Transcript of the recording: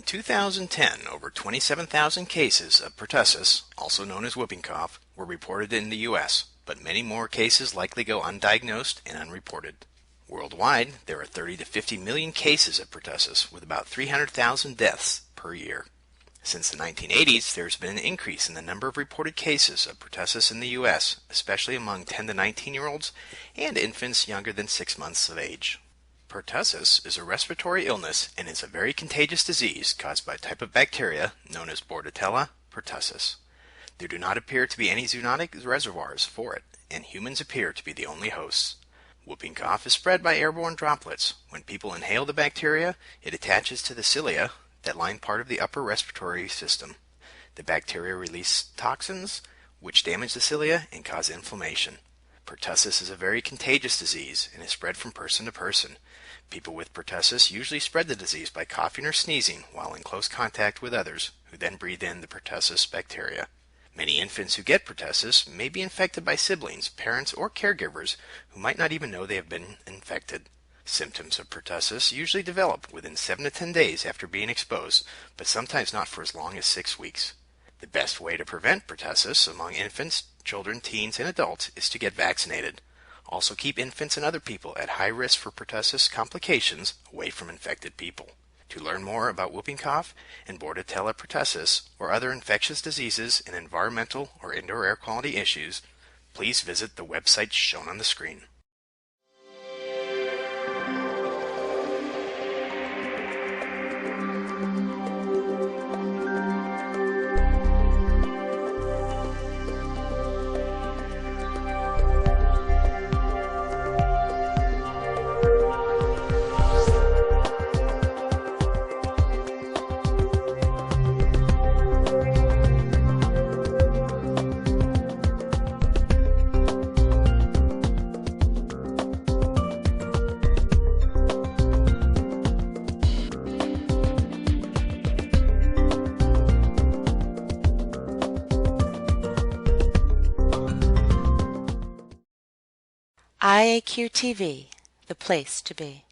2010, over 27,000 cases of pertussis, also known as whooping cough, were reported in the U.S., but many more cases likely go undiagnosed and unreported. Worldwide, there are 30 to 50 million cases of pertussis, with about 300,000 deaths per year. Since the 1980s, there has been an increase in the number of reported cases of pertussis in the U.S., especially among 10 to 19-year-olds and infants younger than 6 months of age. Pertussis is a respiratory illness and is a very contagious disease caused by a type of bacteria known as Bordetella pertussis. There do not appear to be any zoonotic reservoirs for it, and humans appear to be the only hosts. Whooping cough is spread by airborne droplets. When people inhale the bacteria, it attaches to the cilia that line part of the upper respiratory system. The bacteria release toxins, which damage the cilia and cause inflammation. Pertussis is a very contagious disease and is spread from person to person. People with pertussis usually spread the disease by coughing or sneezing while in close contact with others, who then breathe in the pertussis bacteria. Many infants who get pertussis may be infected by siblings, parents, or caregivers who might not even know they have been infected. Symptoms of pertussis usually develop within 7 to 10 days after being exposed, but sometimes not for as long as 6 weeks. The best way to prevent pertussis among infants, children, teens, and adults is to get vaccinated. Also keep infants and other people at high risk for pertussis complications away from infected people. To learn more about whooping cough and Bordetella pertussis or other infectious diseases and environmental or indoor air quality issues, please visit the website shown on the screen. IAQ TV, the place to be.